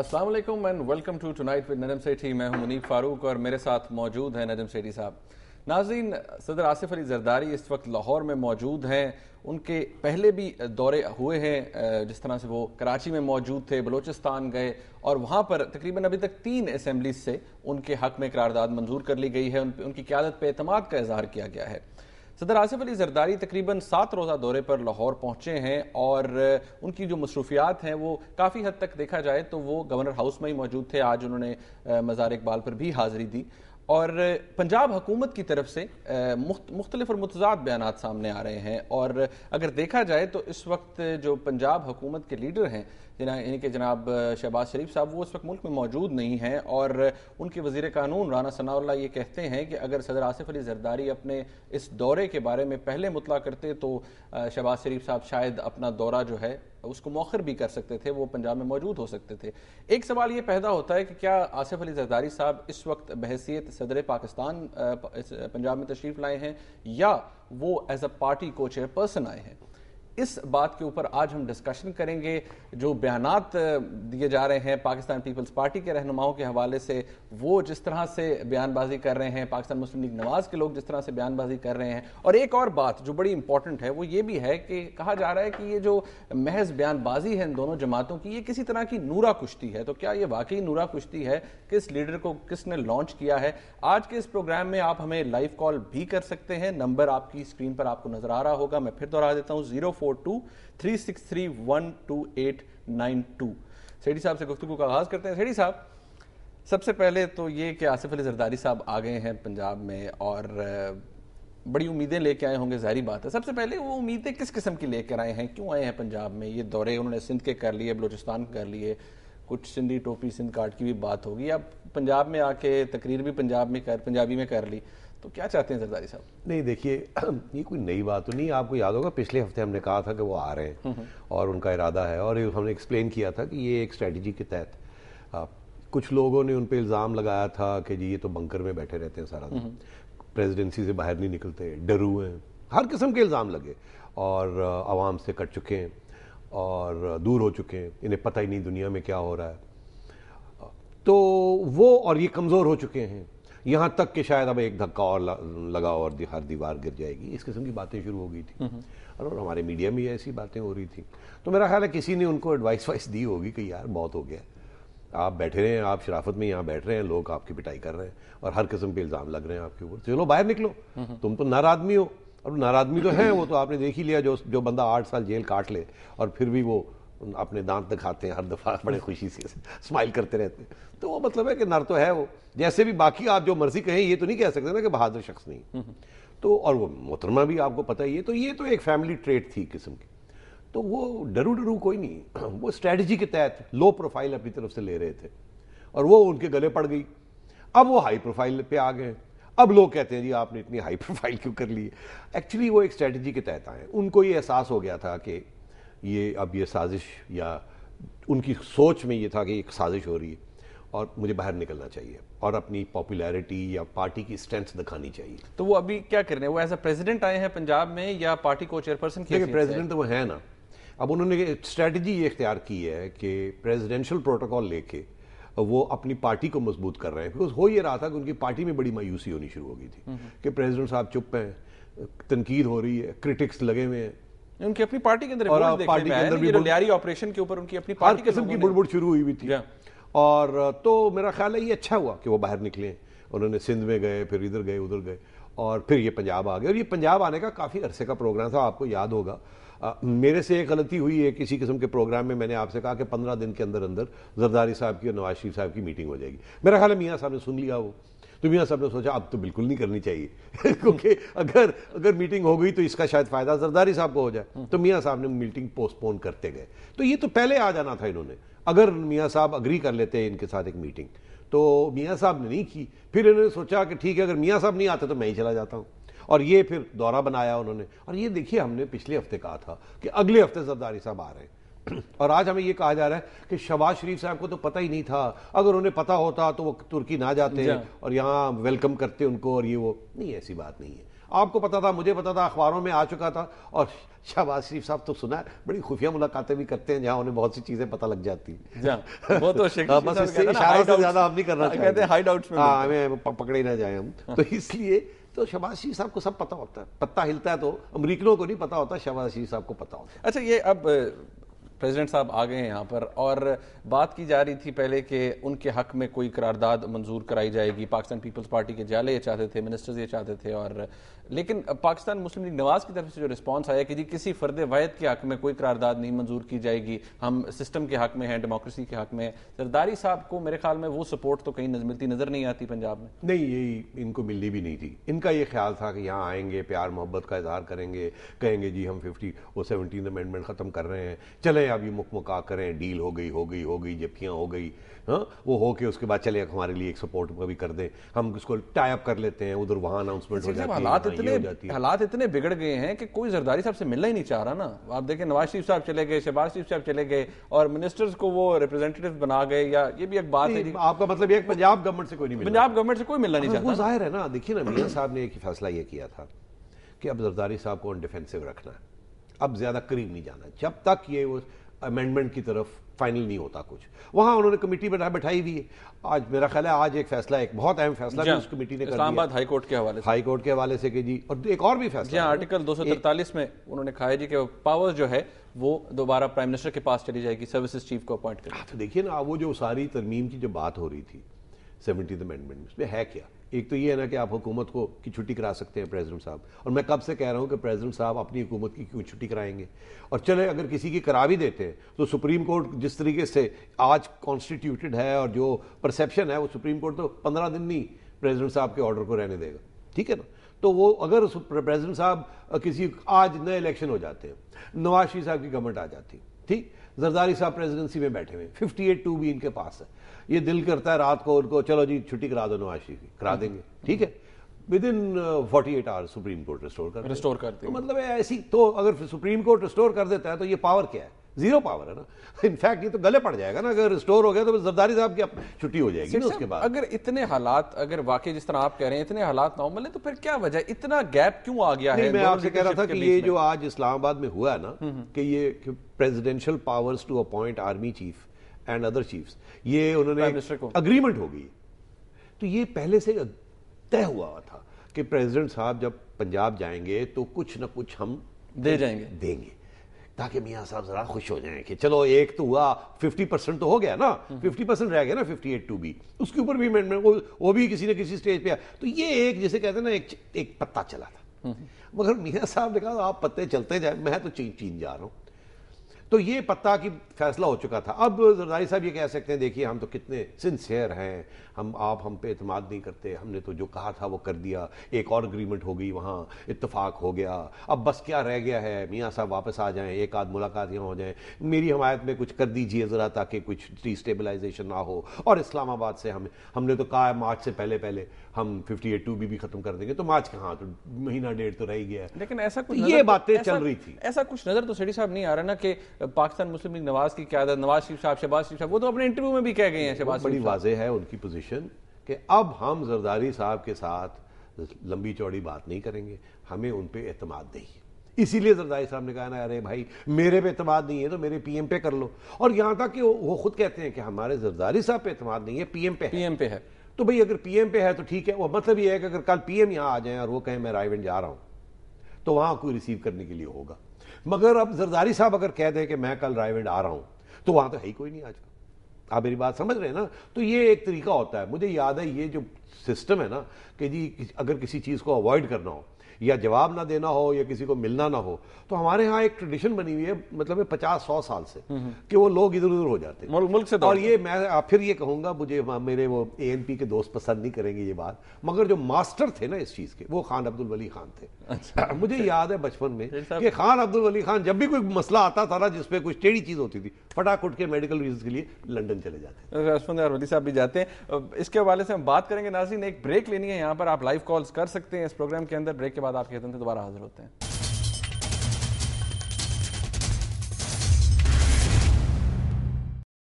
अस्सलाम वालेकुम and welcome to tonight with Najam Sethi. मैं हूं मुनीब फारूक और मेरे साथ मौजूद हैं नजम सेठी साहब। नाज़रीन, सदर आसिफ अली जरदारी इस वक्त लाहौर में मौजूद हैं। उनके पहले भी दौरे हुए हैं, जिस तरह से वो कराची में मौजूद थे, बलोचिस्तान गए और वहाँ पर तकरीबन अभी तक 3 असेंबलीज से उनके हक में करारदाद मंजूर कर ली गई है। उनकी क़यादत पर एतमाद का इजहार किया गया है। सदर आसिफ अली जरदारी तकरीबन 7 रोज़ा दौरे पर लाहौर पहुंचे हैं और उनकी जो मसरूफियात हैं वो काफ़ी हद तक देखा जाए तो वो गवर्नर हाउस में ही मौजूद थे। आज उन्होंने मज़ार इकबाल पर भी हाज़िरी दी और पंजाब हुकूमत की तरफ से मुख्तलिफ और मुतज़ाद बयानात सामने आ रहे हैं। और अगर देखा जाए तो इस वक्त जो पंजाब हुकूमत के लीडर हैं इनके जनाब शहबाज शरीफ साहब, वो इस वक्त मुल्क में मौजूद नहीं हैं और उनके वज़ीर कानून राना सनाउल्लाह ये कहते हैं कि अगर सदर आसिफ अली जरदारी अपने इस दौरे के बारे में पहले मुतला करते तो शहबाज शरीफ साहब शायद अपना दौरा जो है उसको मौखर भी कर सकते थे, वो पंजाब में मौजूद हो सकते थे। एक सवाल ये पैदा होता है कि क्या आसिफ अली जरदारी साहब इस वक्त बहैसियत सदर पाकिस्तान पंजाब में तशरीफ़ लाए हैं या वो एज अ पार्टी को चेयरपर्सन आए हैं? इस बात के ऊपर आज हम डिस्कशन करेंगे। जो बयानात दिए जा रहे हैं पाकिस्तान पीपल्स पार्टी के रहनुमाओं के हवाले से, वो जिस तरह से बयानबाजी कर रहे हैं, पाकिस्तान मुस्लिम लीग नवाज के लोग जिस तरह से बयानबाजी कर रहे हैं, और एक और बात जो बड़ी इंपॉर्टेंट है वो ये भी है कि कहा जा रहा है कि ये जो महज बयानबाजी है इन दोनों जमातों की, ये किसी तरह की नूरा कुश्ती है। तो क्या ये वाकई नूरा कुश्ती है? किस लीडर को किसने लॉन्च किया है? आज के इस प्रोग्राम में आप हमें लाइव कॉल भी कर सकते हैं। नंबर आपकी स्क्रीन पर आपको नजर आ रहा होगा, मैं फिर दोहरा देता हूँ, 042-363-12892। सेठी साहब से गुफ्तगू का आगाज करते हैं। सेठी साहब, सबसे पहले तो ये कि आसिफ अली जरदारी साहब आ गए हैं पंजाब में और बड़ी उम्मीदें लेके आए होंगे, जाहिर बात है। सबसे पहले वो उम्मीदें किस किस्म की लेकर आए हैं, क्यों आए हैं पंजाब में? ये दौरे उन्होंने सिंध के कर लिए, बलोचिस्तान कर लिए, कुछ सिंधी टोपी सिंध कार्ड की भी बात होगी, अब पंजाब में आके तकरीर भी पंजाबी में कर ली, तो क्या चाहते हैं जरदारी साहब? नहीं, देखिए, ये कोई नई बात तो नहीं। आपको याद होगा पिछले हफ्ते हमने कहा था कि वो आ रहे हैं और उनका इरादा है, और हमने एक्सप्लेन किया था कि ये एक स्ट्रेटजी के तहत कुछ लोगों ने उन पर इल्ज़ाम लगाया था कि जी ये तो बंकर में बैठे रहते हैं सारा दिन, प्रेसिडेंसी से बाहर नहीं निकलते, डरू हैं, हर किस्म के इल्ज़ाम लगे और आवाम से कट चुके हैं और दूर हो चुके हैं, इन्हें पता ही नहीं दुनिया में क्या हो रहा है। तो वो और ये कमज़ोर हो चुके हैं, यहाँ तक कि शायद अब एक धक्का और लगा और हर दीवार गिर जाएगी, इस किस्म की बातें शुरू हो गई थी और हमारे मीडिया में ऐसी बातें हो रही थी। तो मेरा ख्याल है किसी ने उनको एडवाइस दी होगी कि यार बहुत हो गया, आप बैठे रहे हैं, आप शराफत में यहाँ बैठ रहे हैं, लोग आपकी पिटाई कर रहे हैं और हर किस्म के इल्ज़ाम लग रहे हैं आपके ऊपर, चलो बाहर निकलो, तुम तो नार आदमी हो। और नार आदमी तो है, वो तो आपने देख ही लिया, जो बंदा 8 साल जेल काट ले और फिर भी वो अपने दांत दिखाते हैं हर दफा, बड़े खुशी से स्माइल करते रहते हैं, तो वो मतलब है कि नर तो है वो। जैसे भी बाकी आप जो मर्जी कहें, ये तो नहीं कह सकते ना कि बहादुर शख्स नहीं। तो और वो मोहतरमा भी आपको पता ही है, तो ये तो एक फैमिली ट्रेट थी किस्म की। तो वो डरू कोई नहीं, वो स्ट्रेटजी के तहत लो प्रोफाइल अपनी तरफ से ले रहे थे और वो उनके गले पड़ गई। अब वो हाई प्रोफाइल पे आ गए, अब लोग कहते हैं जी आपने इतनी हाई प्रोफाइल क्यों कर ली? एक्चुअली वो एक स्ट्रेटजी के तहत आए, उनको ये एहसास हो गया था कि ये साजिश, या उनकी सोच में ये था कि एक साजिश हो रही है और मुझे बाहर निकलना चाहिए और अपनी पॉपुलैरिटी या पार्टी की स्ट्रेंथ दिखानी चाहिए। तो वो अभी क्या कर रहे हैं? वो एज अ प्रेसिडेंट आए हैं पंजाब में या पार्टी को चेयरपर्सन की? प्रेसिडेंट तो वो है ना। अब उन्होंने स्ट्रेटजी ये इख्तियार की है कि प्रेसिडेंशियल प्रोटोकॉल लेके वो अपनी पार्टी को मजबूत कर रहे हैं। बिकॉज हो ये रहा था कि उनकी पार्टी में बड़ी मायूसी होनी शुरू हो गई थी कि प्रेसिडेंट साहब चुप हैं, तनकीद हो रही है, क्रिटिक्स लगे हुए हैं, उनकी अपनी पार्टी के अंदर, और पार्टी के अंदर भी लियारी ऑपरेशन के ऊपर उनकी अपनी पार्टी किस्म की बुड़बुड़ शुरू हुई थी। और तो मेरा ख्याल है ये अच्छा हुआ कि वो बाहर निकले, उन्होंने सिंध में गए, फिर इधर गए उधर गए और फिर ये पंजाब आ गए। और ये पंजाब आने का काफ़ी अरसे का प्रोग्राम था, आपको याद होगा। मेरे से एक गलती हुई है, किसी किस्म के प्रोग्राम में मैंने आपसे कहा कि 15 दिन के अंदर अंदर जरदारी साहब की और नवाज शरीफ साहब की मीटिंग हो जाएगी। मेरा ख्याल है मियाँ साहब ने सुन लिया वो, तो मियाँ साहब ने सोचा अब तो बिल्कुल नहीं करनी चाहिए क्योंकि अगर मीटिंग हो गई तो इसका शायद फायदा जरदारी साहब को हो जाए। तो मियाँ साहब ने मीटिंग पोस्टपोन करते गए। तो ये तो पहले आ जाना था इन्होंने, अगर मियाँ साहब अग्री कर लेते हैं इनके साथ एक मीटिंग, तो मियाँ साहब ने नहीं की। फिर इन्होंने सोचा कि ठीक है, अगर मियाँ साहब नहीं आते तो मैं ही चला जाता हूँ, और ये फिर दौरा बनाया उन्होंने। और ये देखिए, हमने पिछले हफ्ते कहा था कि अगले हफ्ते जरदारी साहब आ रहे हैं और आज हमें ये कहा जा रहा है कि शहबाज शरीफ साहब को तो पता ही नहीं था, अगर उन्हें पता होता तो वो तुर्की ना जाते और यहाँ वेलकम करते उनको, और ये वो नहीं, ऐसी बात नहीं है। आपको पता था, मुझे पता था, अखबारों में आ चुका था। और शहबाज शरीफ साहब तो सुना है बड़ी खुफिया मुलाकातें भी करते हैं जहां उन्हें बहुत सी चीजें पता लग जाती हैं। वो तो बस इससे इशारा से ज्यादा हम नहीं करना चाहते, हाइड आउट्स में हमें पकड़े ना जाए हम। तो इसलिए तो शहबाज शरीफ साहब को सब पता होता है, पत्ता हिलता है तो अमरीकनों को नहीं पता होता, शहबाज शरीफ साहब को पता होता है। अच्छा, ये अब प्रेसिडेंट साहब आ गए हैं यहाँ पर और बात की जा रही थी पहले कि उनके हक में कोई करारदाद मंजूर कराई जाएगी। पाकिस्तान पीपल्स पार्टी के जाले ये चाहते थे, मिनिस्टर्स ये चाहते थे, और लेकिन पाकिस्तान मुस्लिम लीग नवाज की तरफ से जो रिस्पांस आया कि जी किसी फर्द वाहिद के हक में कोई करारदाद नहीं मंजूर की जाएगी, हम सिस्टम के हक में हैं, डेमोक्रेसी के हक में हैं। जरदारी साहब को मेरे ख्याल में वो सपोर्ट तो कहीं मिलती नजर नहीं आती पंजाब में। नहीं, ये इनको मिलनी भी नहीं थी। इनका ये ख्याल था कि यहाँ आएंगे, प्यार मोहब्बत का इजहार करेंगे, कहेंगे जी हम 17th अमेंडमेंट खत्म कर रहे हैं, चले अभी मुकमुका करें, डील हो गई, जब्तियां हो गई, हाँ वो हो के उसके बाद चले हमारे लिए एक सपोर्ट भी कर दें, हम उसको टाई अप कर लेते हैं, उधर वहां अनाउंसमेंट हो जाती है। हालात इतने बिगड़ गए हैं कि कोई जरदारी साहब से मिलना ही नहीं चाह रहा ना। आप देखें, नवाज शरीफ साहब चले गए, शहबाज शरीफ साहब चले गए, और मिनिस्टर्स को वो रिप्रेजेंटेटिव बना गए। या ये भी एक बात है, आपका मतलब ये पंजाब गवर्नमेंट से कोई नहीं मिला, पंजाब गवर्नमेंट से कोई मिलना नहीं चाहता। वो जाहिर है ना। देखिए ना, मियां साहब ने एक फैसला ये किया था कि अब जरदारी साहब को ऑन डिफेंसिव रखना है, अब ज्यादा करीब नहीं जाना, जब तक ये वो अमेंडमेंट की तरफ फाइनल नहीं होता कुछ। वहां उन्होंने कमेटी बैठाई हुई है। आज मेरा ख्याल है आज एक फैसला, एक बहुत अहम फैसला भी उस कमेटी ने कर दिया, इस्लामाबाद हाई कोर्ट के हवाले से कि जी, और एक और भी फैसला आर्टिकल 243 में उन्होंने कहा है जी कि पावर्स जो है वो दोबारा प्राइम मिनिस्टर के पास चली जाएगी, सर्विसेज चीफ को अपॉइंट करें। तो देखिए ना, वो जो सारी तरमीम की जो बात हो रही थी 17th अमेंडमेंट में है क्या, एक तो ये है ना कि आप हुकूमत को की छुट्टी करा सकते हैं प्रेसिडेंट साहब, और मैं कब से कह रहा हूं कि प्रेसिडेंट साहब अपनी हुकूमत की क्यों छुट्टी कराएंगे। और चले अगर किसी की करा भी देते हैं तो सुप्रीम कोर्ट जिस तरीके से आज कॉन्स्टिट्यूटेड है और जो परसेप्शन है, वो सुप्रीम कोर्ट तो 15 दिन नहीं प्रेसिडेंट साहब के ऑर्डर को रहने देगा, ठीक है ना। तो वो अगर प्रेसिडेंट साहब किसी आज नए इलेक्शन हो जाते हैं, नवाज शरीफ साहब की गवर्नमेंट आ जाती, ठीक, जरदारी साहब प्रेसिडेंसी में बैठे हुए, 58(2) भी इनके पास है, ये दिल करता है रात को उनको चलो जी छुट्टी करा दो नवाज शरीफ की, करा देंगे, ठीक है, with in 48 hours supreme court restore करते तो मतलब है ऐसी। तो अगर सुप्रीम कोर्ट रिस्टोर कर देता है तो ये पावर क्या है, जीरो पावर है ना। इनफैक्ट ये तो गले पड़ जाएगा ना, अगर रिस्टोर हो गया तो जरदारी साहब की छुट्टी हो जाएगी ना उसके बाद। अगर इतने हालात, अगर वाकई जिस तरह आप कह रहे हैं इतने हालात ना हो मतलब, तो फिर क्या वजह, इतना गैप क्यों आ गया है? मैं आपसे कह रहा था कि ये जो आज इस्लामाबाद में हुआ है ना, कि ये presidential powers to appoint army chief and other chiefs, ये उन्होंने अग्रीमेंट हो गई, तो ये पहले से तय हुआ था कि प्रेसिडेंट साहब जब पंजाब जाएंगे तो कुछ ना कुछ हम देंगे ताकि मियां साहब जरा खुश हो जाएं कि चलो एक तो हुआ, 50% तो हो गया ना, 50% रह गया ना 58(2) भी, उसके ऊपर भी अमेंडमेंट वो भी किसी न किसी स्टेज पे आया। तो ये एक जिसे कहते हैं ना एक पत्ता चला था, मगर मियां साहब ने कहा आप पत्ते चलते जाए, मैं तो चीन जा रहा हूं। तो ये पत्ता की फैसला हो चुका था। अब जरदारी साहब ये कह सकते हैं देखिए हम तो कितने सिंसियर हैं, हम पे एतमाद नहीं करते, हमने तो जो कहा था वो कर दिया, एक और एग्रीमेंट हो गई, वहाँ इत्तेफाक हो गया, अब बस क्या रह गया है, मियाँ साहब वापस आ जाएं, एक आध मुलाकात यहाँ हो जाए, मेरी हमायत में कुछ कर दीजिए ज़रा ताकि कुछ डिस्टेबलाइजेशन ना हो। और इस्लामाबाद से हमने तो कहा मार्च से पहले हम 58(2) भी खत्म कर देंगे, तो मार्च कहाँ, तो महीना डेढ़ तो रह ही गया। लेकिन ऐसा कुछ ये बातें चल रही थी, ऐसा कुछ नजर तो सेठी साहब नहीं आ रहा ना कि पाकिस्तान मुस्लिम लीग नवाज की क्यादत, नवाज शरीफ साहब, शहबाज शरीफ साहब, वो तो अपने इंटरव्यू में भी कह गए हैं, शहबाज बड़ी वाज़ेह है उनकी पोजीशन कि अब हम जरदारी साहब के साथ लंबी चौड़ी बात नहीं करेंगे, हमें उन पे एतमाद नहीं। इसीलिए जरदारी साहब ने कहा ना, अरे भाई मेरे पे एतमाद नहीं है तो मेरे पीएम पे कर लो। और यहां तक कि वो खुद कहते हैं कि हमारे जरदारी साहब पे एतमाद नहीं है, पीएम पे है। तो भाई अगर पीएम पे है तो ठीक है, वो मतलब ये है कि अगर कल पीएम यहां आ जाए और वो कहें मैं रायगंज जा रहा हूं, तो वहां कोई रिसीव करने के लिए होगा। मगर अब जरदारी साहब अगर कह दें कि मैं कल रायगंज आ रहा हूं, तो वहां तो है ही कोई नहीं आज। आप मेरी बात समझ रहे हैं ना। तो ये एक तरीका होता है। मुझे याद है ये जो सिस्टम है ना कि जी अगर किसी चीज को अवॉइड करना हो या जवाब ना देना हो या किसी को मिलना ना हो, तो हमारे यहाँ एक ट्रेडिशन बनी हुई है, मतलब 50-100 साल से, कि वो लोग इधर उधर हो जाते हैं मुल्क से। और ये मैं फिर ये कहूंगा, मुझे मेरे वो ANP के दोस्त पसंद नहीं करेंगे ये बात, मगर जो मास्टर थे ना इस चीज के, वो खान अब्दुल वली खान थे। अच्छा। मुझे याद है बचपन में कि खान अब्दुल वली खान जब भी कोई मसला आता था ना जिसपे कुछ टेढ़ी चीज होती थी, फटाक उठ के मेडिकल रीजन के लिए लंदन चले जाते। वली साहब भी जाते हैं। इसके हवाले से हम बात करेंगे। नाज़रीन, एक ब्रेक लेनी है यहाँ पर, आप लाइव कॉल्स कर सकते हैं इस प्रोग्राम के अंदर। ब्रेक के बाद आपकी खिदमत में दोबारा हाजिर होते हैं।